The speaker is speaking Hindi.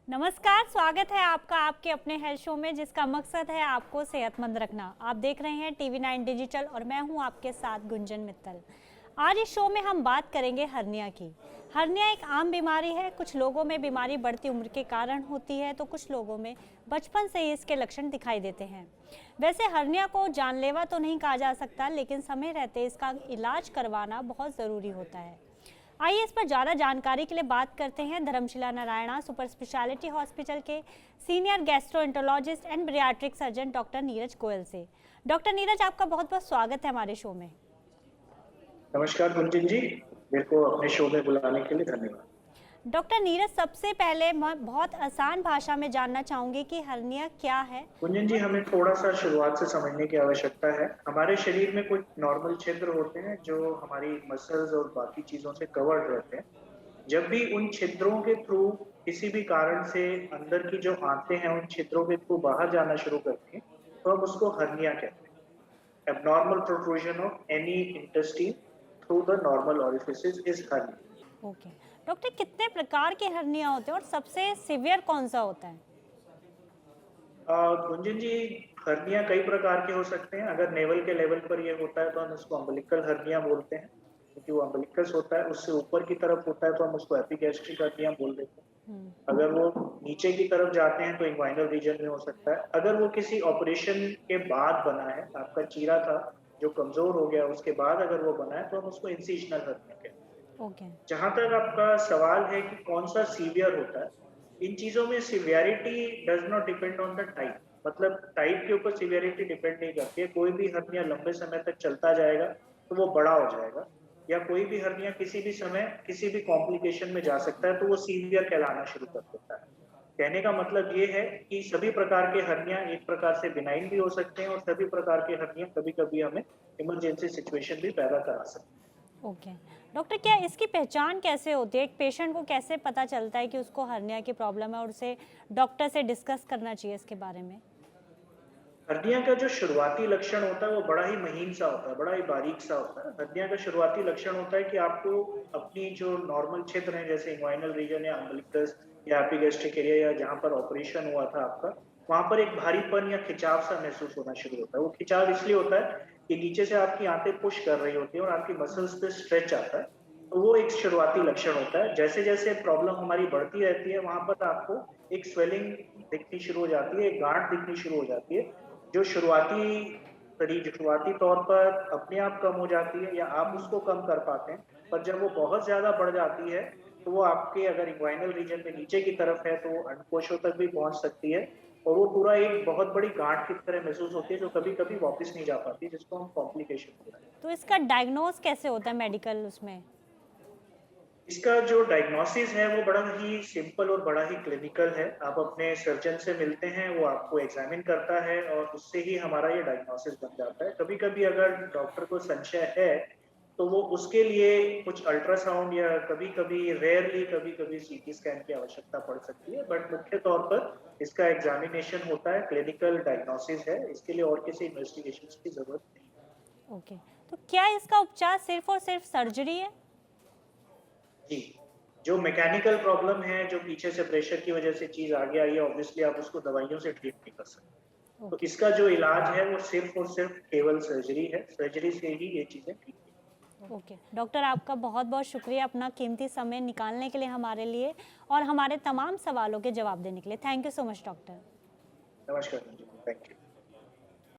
नमस्कार, स्वागत है आपका आपके अपने हेल्थ शो में जिसका मकसद है आपको सेहतमंद रखना। आप देख रहे हैं TV9 डिजिटल और मैं हूं आपके साथ गुंजन मित्तल। आज इस शो में हम बात करेंगे हर्निया की। हर्निया एक आम बीमारी है। कुछ लोगों में बीमारी बढ़ती उम्र के कारण होती है तो कुछ लोगों में बचपन से ही इसके लक्षण दिखाई देते हैं। वैसे हर्निया को जानलेवा तो नहीं कहा जा सकता, लेकिन समय रहते इसका इलाज करवाना बहुत ज़रूरी होता है। आइए इस पर ज़्यादा जानकारी के लिए बात करते हैं Dharamshila Narayana super specialty hospital के senior gastroenterologist and bariatric surgeon doctor Neeraj Goyal से। डॉक्टर नीरज, आपका बहुत बहुत स्वागत है हमारे शो में। नमस्कार गुंजन जी। मेरे को अपने शो में बुलाने के लिए धन्यवाद। डॉक्टर नीरज, सबसे पहले मैं बहुत आसान भाषा में जानना चाहूँगी कि हर्निया क्या है। गुंजन जी, हमें थोड़ा सा शुरुआत से समझने की आवश्यकता है। हमारे शरीर में कुछ नॉर्मल छिद्र होते हैं जो हमारी मसल्स और बाकी चीजों से कवर्ड रहते हैं। जब भी उन छिद्रों के थ्रू किसी भी कारण से अंदर की जो आंतें हैं उन छिद्रों के थ्रू बाहर जाना शुरू करती हैं तो हम उसको हर्निया कहते हैं। Abnormal protrusion of any intestine through the normal orifices is hernia. Okay doctor, कितने प्रकार के हर्निया होते हैं और सबसे सिवियर कौन सा होता है? गुंजन जी, हर्निया कई प्रकार के हो सकते हैं। अगर नेवल के लेवल पर ये होता है तो हम उसको अम्बिलिकल हर्निया बोलते हैं, क्योंकि वो अम्बिलिकस होता है। उससे ऊपर की तरफ होता है तो हम उसको एपिगैस्ट्रिक हर्निया बोल देते हैं। अगर वो नीचे की तरफ जाते हैं तो इंग्वाइनल रीजन में हो सकता है। अगर वो किसी ऑपरेशन के बाद बना है, आपका चीरा था जो कमजोर हो गया उसके बाद अगर वो बना है तो हम उसको इंसिशनल हर्निया कहते हैं। ओके। जहां तक आपका सवाल है कि कौन सा सीवियर होता है, इन चीजों में severity does not depend on the type. मतलब टाइप के ऊपर सिवियरिटी डिपेंड नहीं करती है। कोई भी हर्निया लंबे समय तक चलता जाएगा तो वो बड़ा हो जाएगा, या कोई भी हर्निया किसी भी समय किसी भी कॉम्प्लिकेशन में जा सकता है तो वो सीवियर कहलाना शुरू कर देता है। कहने का मतलब ये है कि सभी प्रकार के हर्निया एक प्रकार से बिनाइन भी हो सकते हैं और सभी प्रकार के हर्निया कभी कभी हमें इमरजेंसी सिचुएशन भी पैदा करा सकते हैं। ओके डॉक्टर, क्या इसकी पहचान कैसे होती है? एक पेशेंट को कैसे पता चलता है कि उसको हर्निया की प्रॉब्लम है और उसे डॉक्टर से डिस्कस करना चाहिए इसके बारे में? हर्निया का जो शुरुआती लक्षण होता है वो बड़ा ही महीन सा होता है, बड़ा ही बारीक सा होता है। हर्निया का शुरुआती लक्षण होता है कि आपको अपनी जो नॉर्मल छिद्र है जैसे इंग्वाइनल रीजन या अम्बिलिकस या एपिगैस्ट्रिक एरिया या जहां पर ऑपरेशन हुआ था आपका, वहां पर एक भारीपन या खिंचाव सा महसूस होना शुरू होता है। वो खिंचाव इसलिए होता है कि नीचे से आपकी आंतें पुश कर रही होती है और आपकी मसल्स पे स्ट्रेच आता है। तो वो एक शुरुआती लक्षण होता है। जैसे जैसे प्रॉब्लम हमारी बढ़ती रहती है वहां पर आपको एक स्वेलिंग दिखनी शुरू हो जाती है, एक गांठ दिखनी शुरू हो जाती है, जो शुरुआती तौर पर अपने आप कम हो जाती है या आप उसको कम कर पाते हैं। पर जब वो बहुत ज्यादा बढ़ जाती है तो वो आपके अगर इक्वाइनल रीजन में नीचे की तरफ है तो वो अंडकोशों तक भी पहुंच सकती है और वो पूरा एक बहुत बड़ी गांठ की तरह महसूस होती है जो कभी कभी वापस नहीं जा पाती, जिसको हम कॉम्प्लिकेशन बोलते हैं। तो इसका डायग्नोज कैसे होता है मेडिकल उसमें? इसका जो डायग्नोसिस है वो बड़ा ही सिंपल और बड़ा ही क्लिनिकल है। आप अपने सर्जन से मिलते हैं, वो आपको एग्जामिन करता है और उससे ही हमारा ये डायग्नोसिस बन जाता है। कभी कभी अगर डॉक्टर को संशय है तो वो उसके लिए कुछ अल्ट्रासाउंड या कभी कभी रेयरली कभी कभी सीटी स्कैन की आवश्यकता पड़ सकती है, बट मुख्य तौर पर इसका एग्जामिनेशन होता है, क्लिनिकल डायग्नोसिस है। इसके लिए और किसी इन्वेस्टिगेशन की जरूरत नहीं। ओके, तो क्या इसका उपचार सिर्फ और सिर्फ सर्जरी है? जी, जो मैकेनिकल प्रॉब्लम है, जो पीछे से प्रेशर की वजह से चीज़ आगे आई है, ऑब्वियसली आप उसको दवाइयों से ठीक नहीं कर सकते। तो ओके। इसका जो इलाज है वो सिर्फ़ और सिर्फ़ केवल सर्जरी है। सर्जरी से ही ये चीज़ें ठीक होती ओके डॉक्टर, आपका बहुत बहुत शुक्रिया अपना कीमती समय निकालने के लिए हमारे लिए और हमारे तमाम सवालों के जवाब देने के लिए। Thank you so much doctor. हैं। नमस्कार, थैंक यू।